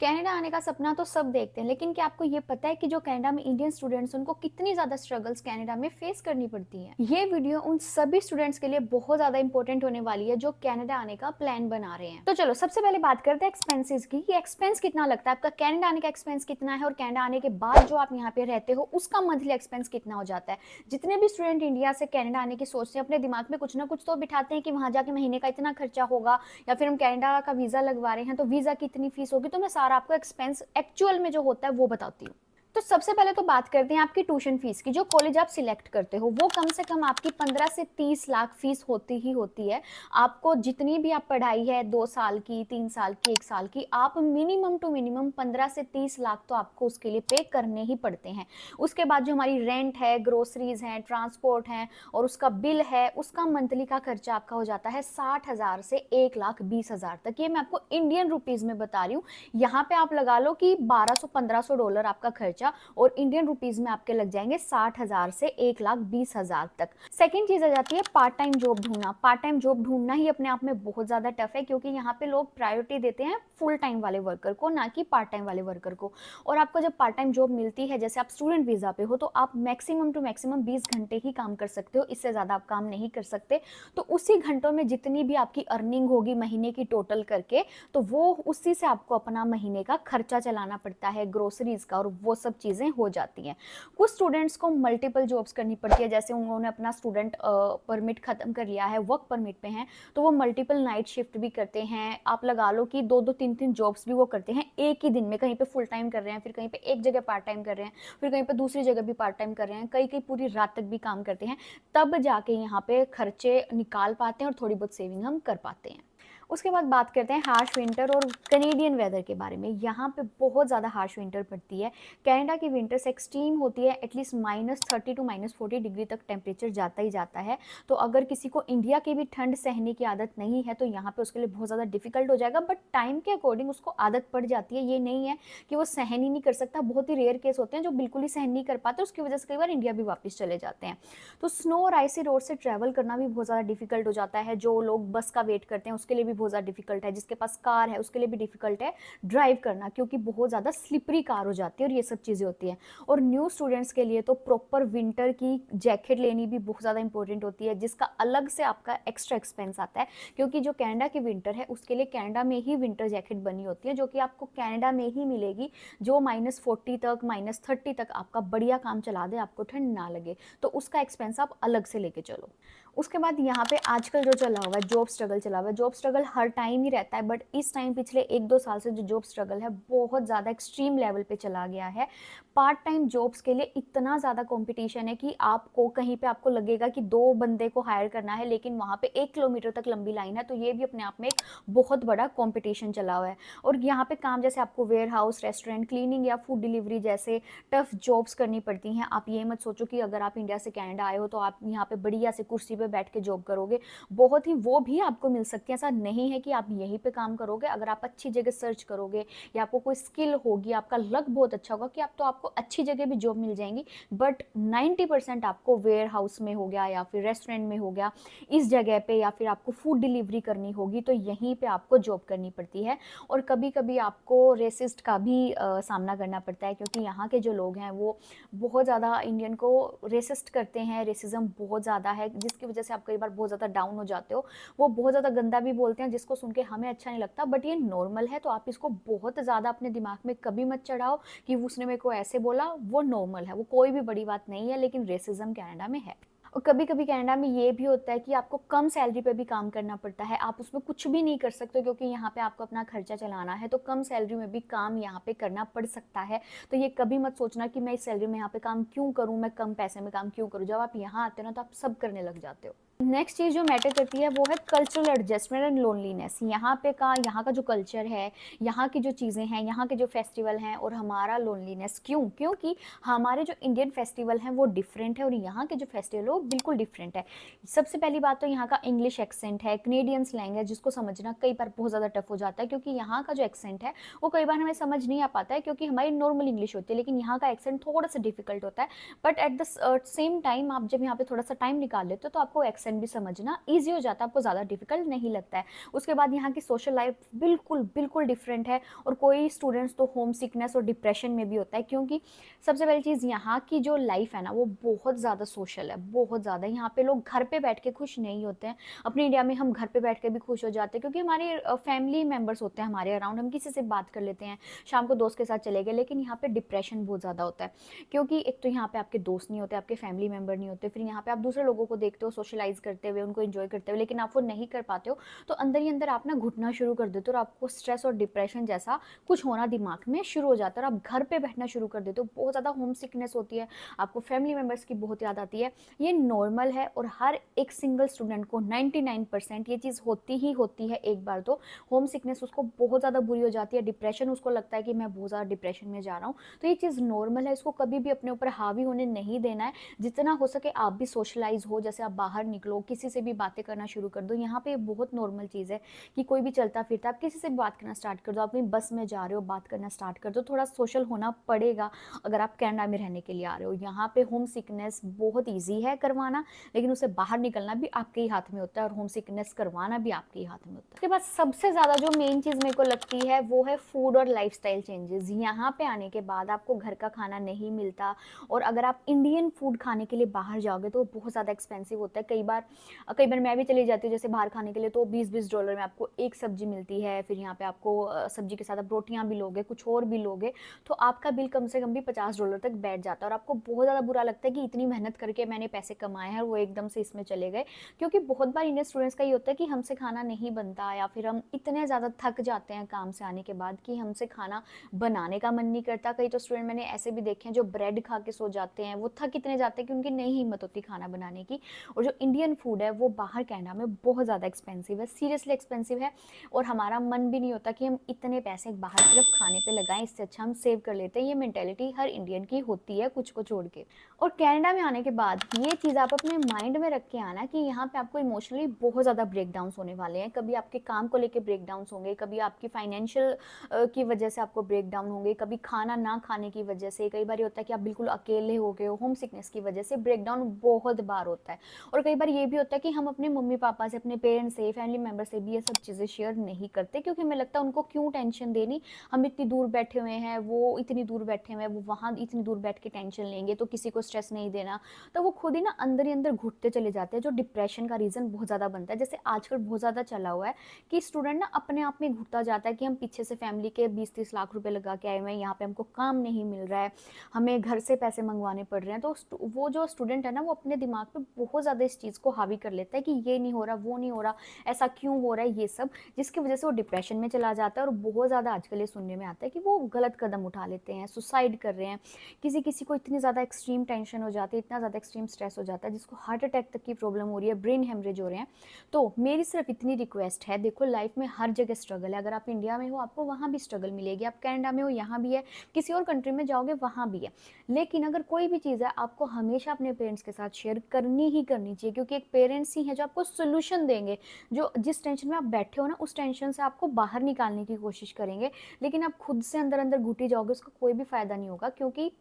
Canada आने का सपना तो सब देखते हैं, लेकिन क्या आपको ये पता है कि जो कनाडा में इंडियन स्टूडेंट्स उनको कितनी ज़्यादा स्ट्रगल्स कनाडा में फेस करनी पड़ती हैं। ये वीडियो उन सभी स्टूडेंट्स के लिए बहुत ज़्यादा इंपॉर्टेंट होने वाली है जो कनाडा आने का प्लान बना रहे हैं। तो चलो सबसे पहले बात करते हैं एक्सपेंसेस की कि एक्सपेंस कितना लगता है, आपका कनाडा आने का एक्सपेंस कितना है और कनाडा आने के बाद जो आप यहाँ पे रहते हो उसका मंथली एक्सपेंस कितना हो जाता है। जितने भी स्टूडेंट इंडिया से कनाडा आने की सोचते हैं अपने दिमाग में कुछ ना कुछ तो बिठाते हैं कि वहाँ जाके महीने का इतना खर्चा होगा, या फिर हम कनाडा का वीज़ा लगवा रहे हैं तो वीज़ा की इतनी फीस होगी। तो मैं सारा आपको एक्सपेंस एक्चुअल में जो होता है वो बताती हूँ। तो सबसे पहले तो बात करते हैं आपकी ट्यूशन फीस की। जो कॉलेज आप सिलेक्ट करते हो वो कम से कम आपकी 15 से 30 लाख फीस होती ही होती है। आपको जितनी भी आप पढ़ाई है 2 साल की, 3 साल की, 1 साल की, आप मिनिमम टू मिनिमम 15 से 30 लाख तो आपको उसके लिए पे करने ही पड़ते हैं। उसके बाद जो हमारी रेंट है, ग्रोसरीज हैं, ट्रांसपोर्ट हैं और उसका बिल है, उसका मंथली का खर्चा आपका हो जाता है 60,000 से 1,20,000 तक। ये मैं आपको इंडियन रुपीज में बता रही हूँ। यहाँ पे आप लगा लो कि $1,200-1,500 आपका खर्चा, और इंडियन रुपीज में आपके लग जाएंगे 60,000 से 1,20,000 तक। सेकेंड चीज आ जाती है पार्ट टाइम जॉब ढूंढना। पार्ट टाइम जॉब ढूंढना ही अपने आप में बहुत ज्यादा टफ है, क्योंकि यहाँ पे लोग प्रायोरिटी देते हैं फुल टाइम वाले वर्कर को, ना कि पार्ट टाइम वाले वर्कर को। और आपको जब पार्ट टाइम जॉब मिलती है, जैसे आप स्टूडेंट वीजा पे हो, तो आप मैक्सिमम टू मैक्सिमम 20 घंटे ही काम कर सकते हो, इससे ज्यादा आप काम नहीं कर सकते। तो उसी घंटों में जितनी भी आपकी अर्निंग होगी महीने की टोटल करके, तो वो उसी से आपको अपना महीने का खर्चा चलाना पड़ता है, ग्रोसरीज का, और वो सब चीजें हो जाती हैं। कुछ स्टूडेंट्स को मल्टीपल जॉब्स करनी पड़ती है, जैसे उन्होंने अपना स्टूडेंट परमिट खत्म कर लिया है, वर्क परमिट पे हैं, तो वो मल्टीपल नाइट शिफ्ट भी करते हैं। आप लगा लो कि 2-2 3-3 जॉब्स भी वो करते हैं एक ही दिन में। कहीं पे फुल टाइम कर रहे हैं, फिर कहीं पे एक जगह पार्ट टाइम कर रहे हैं, फिर कहीं पे दूसरी जगह भी पार्ट टाइम कर रहे हैं, कई कई पूरी रात तक भी काम करते हैं। तब जाके यहाँ पे खर्चे निकाल पाते हैं और थोड़ी बहुत सेविंग हम कर पाते हैं। उसके बाद बात करते हैं हार्श विंटर और कनेडियन वेदर के बारे में। यहाँ पे बहुत ज़्यादा हार्श विंटर पड़ती है। कनाडा की विंटर्स एक्सट्रीम होती है, एटलीस्ट -30 टू -40 डिग्री तक टेम्परेचर जाता ही जाता है। तो अगर किसी को इंडिया की भी ठंड सहने की आदत नहीं है तो यहाँ पे उसके लिए बहुत ज़्यादा डिफिकल्ट हो जाएगा, बट टाइम के अकॉर्डिंग उसको आदत पड़ जाती है। ये नहीं है कि वो सहन ही नहीं कर सकता। बहुत ही रेयर केस होते हैं जो बिल्कुल ही सहन नहीं कर पाते, उसकी वजह से कई बार इंडिया भी वापस चले जाते हैं। तो स्नो और आइसी रोड से ट्रैवल करना भी बहुत ज़्यादा डिफिकल्ट हो जाता है। जो लोग बस का वेट करते हैं उसके लिए भी बहुत ज़्यादा डिफिकल्ट है, जिसके पास कार है उसके लिए भी डिफिकल्ट है ड्राइव करना, क्योंकि बहुत ज़्यादा स्लिपरी कार हो जाती है और ये सब चीज़ें होती हैं। और न्यू स्टूडेंट्स के लिए तो प्रॉपर विंटर की जैकेट लेनी भी बहुत ज़्यादा इंपॉर्टेंट होती है, जिसका अलग से आपका एक्स्ट्रा एक्सपेंस आता है, क्योंकि जो कनाडा की विंटर है उसके लिए कनाडा में ही विंटर जैकेट बनी होती है, जो कि आपको कनाडा में ही मिलेगी, जो -40 तक -30 तक आपका बढ़िया काम चला दे, आपको ठंड ना लगे। तो उसका एक्सपेंस आप अलग से लेके चलो। उसके बाद यहाँ पे आजकल जो चला हुआ है जॉब स्ट्रगल चला हुआ है। जॉब स्ट्रगल हर टाइम ही रहता है, बट इस टाइम पिछले 1-2 साल से जो जॉब स्ट्रगल है बहुत ज़्यादा एक्सट्रीम लेवल पे चला गया है। पार्ट टाइम जॉब्स के लिए इतना ज़्यादा कंपटीशन है कि आपको कहीं पे आपको लगेगा कि 2 बंदे को हायर करना है, लेकिन वहाँ पे 1 किलोमीटर तक लंबी लाइन है। तो ये भी अपने आप में एक बहुत बड़ा कंपटीशन चला हुआ है। और यहाँ पे काम जैसे आपको वेयर हाउस, रेस्टोरेंट, क्लीनिंग या फूड डिलीवरी जैसे टफ जॉब्स करनी पड़ती हैं। आप ये मत सोचो कि अगर आप इंडिया से कनाडा आए हो तो आप यहाँ पे बढ़िया से कुर्सी पे बैठ के जॉब करोगे। बहुत ही वो भी आपको मिल सकती है, ऐसा नहीं है कि आप यहीं पे काम करोगे। अगर आप अच्छी जगह सर्च करोगे या आपको कोई स्किल होगी, आपका लक बहुत अच्छा होगा कि आप तो आपको अच्छी जगह भी जॉब मिल जाएंगी। बट 90% आपको वेयर हाउस में हो गया या फिर रेस्टोरेंट में हो गया, इस जगह पे, या फिर आपको फूड डिलीवरी करनी होगी तो यहीं पे आपको जॉब करनी पड़ती है। और कभी कभी आपको रेसिस्ट का भी सामना करना पड़ता है, क्योंकि यहाँ के जो लोग हैं वो बहुत ज़्यादा इंडियन को रेसिस्ट करते हैं। रेसिज्म बहुत ज़्यादा है, जिसकी वजह से आप कई बार बहुत ज़्यादा डाउन हो जाते हो। वो बहुत ज़्यादा गंदा भी बोलते हैं, जिसको सुन के हमें अच्छा नहीं लगता, बट ये नॉर्मल है। तो आप इसको बहुत ज़्यादा अपने दिमाग में कभी मत चढ़ाओ कि उसने मेरे को ऐसे बोला। वो नॉर्मल है, वो कोई भी बड़ी बात नहीं है, लेकिन रेसिज्म कनाडा में है। और कभी कभी कनाडा में ये भी होता है कि आपको कम सैलरी पे भी काम करना पड़ता है। आप उसमें कुछ भी नहीं कर सकते, क्योंकि यहाँ पे आपको अपना खर्चा चलाना है, तो कम सैलरी में भी काम यहाँ पे करना पड़ सकता है। तो ये कभी मत सोचना कि मैं इस सैलरी में यहाँ पे काम क्यों करूँ, मैं कम पैसे में काम क्यों करूँ। जब आप यहाँ आते हो ना तो आप सब करने लग जाते हो। नेक्स्ट चीज़ जो मैटर करती है वो है कल्चरल एडजस्टमेंट एंड लोनलीनेस। यहाँ का जो कल्चर है, यहाँ की जो चीज़ें हैं, यहाँ के जो फेस्टिवल हैं, और हमारा लोनलीनेस क्यों, क्योंकि हमारे जो इंडियन फेस्टिवल हैं वो डिफरेंट है और यहाँ के जो फेस्टिवल है वो बिल्कुल डिफरेंट है। सबसे पहली बात तो यहाँ का इंग्लिश एक्सेंट है, कनेडियन स्लैंग है, जिसको समझना कई बार बहुत ज़्यादा टफ हो जाता है, क्योंकि यहाँ का जो एक्सेंट है वो कई बार हमें समझ नहीं आ पाता है, क्योंकि हमारी नॉर्मल इंग्लिश होती है, लेकिन यहाँ का एक्सेंट थोड़ा सा डिफिकल्ट होता है। But at the same time आप जब यहाँ पे थोड़ा सा टाइम निकाल लेते हो तो आपको एक्सेंट एक्सेंट भी समझना ईजी हो जाता है, आपको ज़्यादा डिफिकल्ट नहीं लगता है। उसके बाद यहाँ की सोशल लाइफ बिल्कुल बिल्कुल डिफरेंट है, और कोई स्टूडेंट्स तो होम सिकनेस और डिप्रेशन में भी होता है, क्योंकि सबसे पहली चीज़ यहाँ की जो लाइफ है ना वो बहुत ज़्यादा सोशल है, बहुत ज़्यादा। यहाँ पे लोग घर पे बैठ के खुश नहीं होते हैं। अपने इंडिया में हम घर पे बैठ के भी खुश हो जाते हैं, क्योंकि हमारे फैमिली मेम्बर्स होते हैं हमारे अराउंड, हम किसी से बात कर लेते हैं, शाम को दोस्त के साथ चले गए। लेकिन यहाँ पे डिप्रेशन बहुत ज़्यादा होता है, क्योंकि एक तो यहाँ पे आपके दोस्त नहीं होते, आपके फैमिली मेम्बर नहीं होते, फिर यहाँ पे आप दूसरे लोगों को देखते हो सोशलाइज करते हुए, उनको एंजॉय करते हुए, लेकिन आप वो नहीं कर पाते हो, तो अंदर ही अंदर आप ना घुटना शुरू कर देते हो, और आपको स्ट्रेस और डिप्रेशन जैसा कुछ होना दिमाग में शुरू हो जाता है, और आप घर पे बैठना शुरू कर देते हो। बहुत ज़्यादा होम सिकनेस होती है, आपको फैमिली मेम्बर्स की बहुत याद आती है। ये नॉर्मल है, और हर एक सिंगल स्टूडेंट को 99% ये चीज़ होती ही होती है। एक बार तो होम सिकनेस उसको बहुत ज़्यादा बुरी हो जाती है, डिप्रेशन उसको लगता है कि मैं बहुत ज़्यादा डिप्रेशन में जा रहा हूँ। तो ये चीज़ नॉर्मल है, इसको कभी भी अपने ऊपर हावी होने नहीं देना है। जितना हो सके आप भी सोशलाइज हो, जैसे आप बाहर निकलो, किसी से भी बातें करना शुरू कर दो। यहाँ पे बहुत नॉर्मल चीज़ है कि कोई भी चलता फिरता आप किसी से भी बात करना स्टार्ट कर दो, अपनी बस में जा रहे हो बात करना स्टार्ट कर दो। थोड़ा सोशल होना पड़ेगा अगर आप कनाडा में रहने के लिए आ रहे हो। यहाँ पे होम सिकनेस बहुत ईजी है करवाना, लेकिन उसे बाहर निकलना भी आपके ही हाथ में होता है, और होम सिकनेस करवाना भी आपके ही हाथ में होता है। उसके बाद सबसे ज़्यादा जो मेन चीज़ मेरे को लगती है वो है फूड और लाइफस्टाइल चेंजेस। यहाँ पे आने के बाद आपको घर का खाना नहीं मिलता, और अगर आप इंडियन फूड खाने के लिए बाहर जाओगे तो बहुत ज़्यादा एक्सपेंसिव होता है। कई बार मैं भी चली जाती हूँ जैसे बाहर खाने के लिए, तो 20-20 डॉलर में आपको एक सब्जी मिलती है। फिर यहाँ पे आपको सब्जी के साथ आप रोटियाँ भी लोगे, कुछ और भी लोगे, तो आपका बिल कम से कम भी $50 तक बैठ जाता है, और आपको बहुत ज़्यादा बुरा लगता है कि इतनी मेहनत करके मैंने पैसे कमाए हैं और वो एकदम से इसमें चले गए। क्योंकि बहुत बार इंडियन स्टूडेंट्स का ये होता है कि हमसे खाना नहीं बनता, या फिर हम इतने ज़्यादा थक जाते हैं काम से आने के बाद कि हमसे खाना बनाने का मन नहीं करता। कई तो स्टूडेंट मैंने ऐसे भी देखे हैं जो ब्रेड खा के सो जाते हैं, वो थक इतने जाते हैं कि उनकी नहीं हिम्मत होती खाना बनाने की। और जो इंडियन फूड है वो बाहर कनाडा में बहुत ज़्यादा एक्सपेंसिव है, सीरियसली एक्सपेंसिव है, और हमारा मन भी नहीं होता कि हम इतने पैसे बाहर सिर्फ खाने पे लगाएं, इससे अच्छा हम सेव कर लेते हैं। ये मेंटेलिटी हर इंडियन की होती है, कुछ को छोड़ के। और कनाडा में आने के बाद ये चीज़ आप अपने माइंड में रख के आना कि यहाँ पे आपको इमोशनली बहुत ज़्यादा ब्रेकडाउन्स होने वाले हैं। कभी आपके काम को लेके ब्रेकडाउन्स होंगे, कभी आपकी फाइनेंशियल की वजह से आपको ब्रेकडाउन होंगे, कभी खाना ना खाने की वजह से। कई बार ये होता है कि आप बिल्कुल अकेले हो गए हो, होम सिकनेस की वजह से ब्रेकडाउन बहुत बार होता है। और कई बार ये भी होता है कि हम अपने मम्मी पापा से, अपने पेरेंट्स से, फैमिली मेम्बर से भी ये सब चीज़ें शेयर नहीं करते, क्योंकि हमें लगता है उनको क्यों टेंशन देनी, हम इतनी दूर बैठे हुए हैं, वो इतनी दूर बैठे हुए हैं, वो वहाँ इतनी दूर बैठ के टेंशन लेंगे, तो किसी को स्ट्रेस नहीं देना। तो वो खुद ही ना अंदर ही अंदर घुटते चले जाते हैं, जो डिप्रेशन का रीज़न बहुत ज़्यादा बनता है। जैसे आजकल बहुत ज़्यादा चला हुआ है कि स्टूडेंट ना अपने आप में घुटता जाता है कि हम पीछे से फैमिली के 20-30 लाख रुपए लगा के आए हुए हैं, यहाँ पे हमको काम नहीं मिल रहा है, हमें घर से पैसे मंगवाने पड़ रहे हैं। तो वो जो स्टूडेंट है ना वो अपने दिमाग पे बहुत ज़्यादा इस चीज़ को हावी कर लेता है कि ये नहीं हो रहा, वो नहीं हो रहा, ऐसा क्यों हो रहा है, ये सब, जिसकी वजह से वो डिप्रेशन में चला जाता है। और बहुत ज़्यादा आजकल ये सुनने में आता है कि वो गलत कदम उठा लेते हैं, सुसाइड कर रहे हैं। किसी किसी को इतनी ज़्यादा एक्सट्रीम टेंशन हो जाती है, इतना ज़्यादा एक्सट्रीम स्ट्रेस हो जाता है, जिसको हार्ट अटैक तक की प्रॉब्लम हो रही है, ब्रेन हेमरेज हो रहे हैं। तो मेरी सिर्फ इतनी रिक्वेस्ट है, देखो लाइफ में हर जगह स्ट्रगल है। अगर आप इंडिया में हो आपको वहाँ भी स्ट्रगल मिलेगी, आप कनाडा में हो यहाँ भी है, किसी और कंट्री में जाओगे वहाँ भी है। लेकिन अगर कोई भी चीज़ है आपको हमेशा अपने पेरेंट्स के साथ शेयर करनी ही करनी चाहिए, क्योंकि एक पेरेंट्स ही है जो आपको सोल्यूशन देंगे। जो जिस टेंशन में आप बैठे हो ना, उस टेंशन से आपको बाहर निकालने की कोशिश करेंगे। लेकिन आप खुद से अंदर अंदर घुटी जाओगे, उसका कोई भी फ़ायदा नहीं होगा, क्योंकि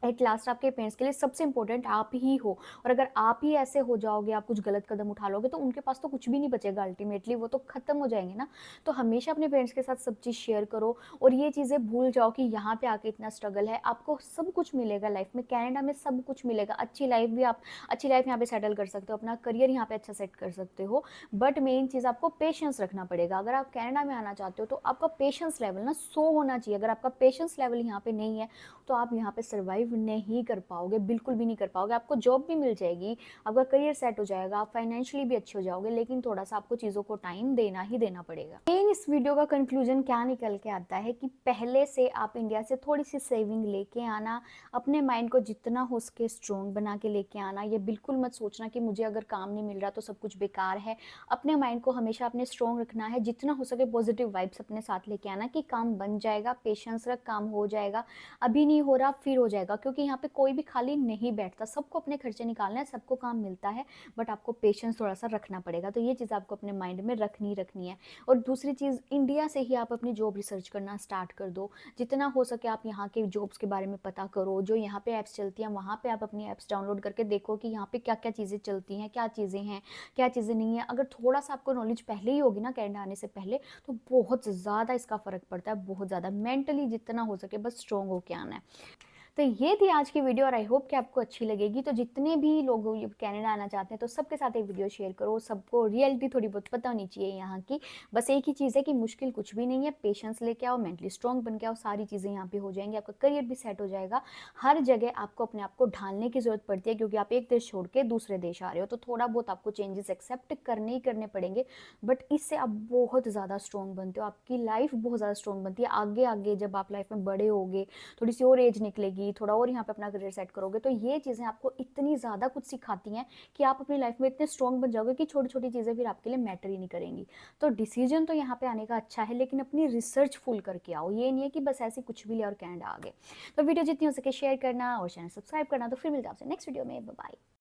एट लास्ट आपके पेरेंट्स के लिए सबसे इंपॉर्टेंट आप ही हो। और अगर आप ही ऐसे हो जाओगे, आप कुछ गलत कदम उठा लोगे, तो उनके पास तो कुछ भी नहीं बचेगा, अल्टीमेटली वो तो ख़त्म हो जाएंगे ना। तो हमेशा अपने पेरेंट्स के साथ सब चीज़ शेयर करो, और ये चीज़ें भूल जाओ कि यहाँ पे आके इतना स्ट्रगल है। आपको सब कुछ मिलेगा लाइफ में, कनाडा में सब कुछ मिलेगा, अच्छी लाइफ भी, आप अच्छी लाइफ यहाँ पे सेटल कर सकते हो, अपना करियर यहाँ पे अच्छा सेट कर सकते हो। बट मेन चीज़ आपको पेशेंस रखना पड़ेगा। अगर आप कनाडा में आना चाहते हो तो आपका पेशेंस लेवल ना 100 होना चाहिए। अगर आपका पेशेंस लेवल यहाँ पे नहीं है तो आप यहाँ पे सर्वाइव नहीं कर पाओगे, बिल्कुल भी नहीं कर पाओगे। आपको जॉब भी मिल जाएगी, आपका करियर सेट हो जाएगा, आप फाइनेंशियली भी अच्छे हो जाओगे, लेकिन थोड़ा सा आपको चीज़ों को टाइम देना ही देना पड़ेगा। मेन इस वीडियो का कंक्लूजन क्या निकल के आता है कि पहले से आप इंडिया से थोड़ी सी सेविंग लेके आना, अपने माइंड को जितना हो सके स्ट्रॉन्ग बना के लेके आना। ये बिल्कुल मत सोचना कि मुझे अगर काम नहीं मिल रहा तो सब कुछ बेकार है। अपने माइंड को हमेशा अपने स्ट्रॉन्ग रखना है, जितना हो सके पॉजिटिव वाइब्स अपने साथ लेके आना कि काम बन जाएगा, पेशेंस रख, काम हो जाएगा। अभी नहीं हो रहा फिर हो जाएगा, क्योंकि यहाँ पे कोई भी खाली नहीं बैठता, सबको अपने खर्चे निकालना है, सबको काम मिलता है, बट आपको पेशेंस थोड़ा सा रखना पड़ेगा। तो ये चीज़ आपको अपने माइंड में रखनी है। और दूसरी चीज़, इंडिया से ही आप अपनी जॉब रिसर्च करना स्टार्ट कर दो। जितना हो सके आप यहाँ के जॉब्स के बारे में पता करो, जो यहाँ पे ऐप्स चलती हैं वहाँ पे आप अपनी ऐप्स डाउनलोड करके देखो कि यहाँ पे क्या क्या चीज़ें चलती हैं, क्या चीज़ें हैं, क्या चीज़ें नहीं है। अगर थोड़ा सा आपको नॉलेज पहले ही होगी ना कनाडा आने से पहले, तो बहुत ज़्यादा इसका फ़र्क पड़ता है, बहुत ज़्यादा। मेंटली जितना हो सके बस स्ट्रॉन्ग होके आना है। तो ये थी आज की वीडियो और आई होप कि आपको अच्छी लगेगी। तो जितने भी लोग कनाडा आना चाहते हैं तो सबके साथ एक वीडियो शेयर करो, सबको रियलिटी थोड़ी बहुत पता होनी चाहिए यहाँ की। बस एक ही चीज़ है कि मुश्किल कुछ भी नहीं है, पेशेंस लेके आओ, मेंटली स्ट्रॉन्ग बन के आओ, सारी चीज़ें यहाँ पे हो जाएंगी, आपका करियर भी सेट हो जाएगा। हर जगह आपको अपने आप को ढालने की ज़रूरत पड़ती है, क्योंकि आप एक देश छोड़ के दूसरे देश आ रहे हो, तो थोड़ा बहुत आपको चेंजेस एक्सेप्ट करने ही करने पड़ेंगे, बट इससे आप बहुत ज़्यादा स्ट्रॉन्ग बनते हो, आपकी लाइफ बहुत ज़्यादा स्ट्रॉन्ग बनती है। आगे आगे जब आप लाइफ में बड़े होगे, थोड़ी सी और एज निकलेगी, थोड़ा और यहाँ पे अपना करियर सेट करोगे, तो ये चीज़ें आपको इतनी ज़्यादा कुछ सिखाती हैं कि आप अपनी लाइफ में इतने स्ट्रॉन्ग बन जाओगे कि छोटी छोटी चीज़ें फिर आपके लिए मैटर ही नहीं करेंगी। तो डिसीजन तो यहाँ पे आने का अच्छा है, लेकिन अपनी रिसर्च फुल करके आओ। ये नहीं है कि बस ऐसे कुछ भी ले और कनाडा आ गए। तो वीडियो जितनी हो सके शेयर करना और चैनल सब्सक्राइब करना। तो फिर मिलते हैं आपसे नेक्स्ट वीडियो में। Bye bye.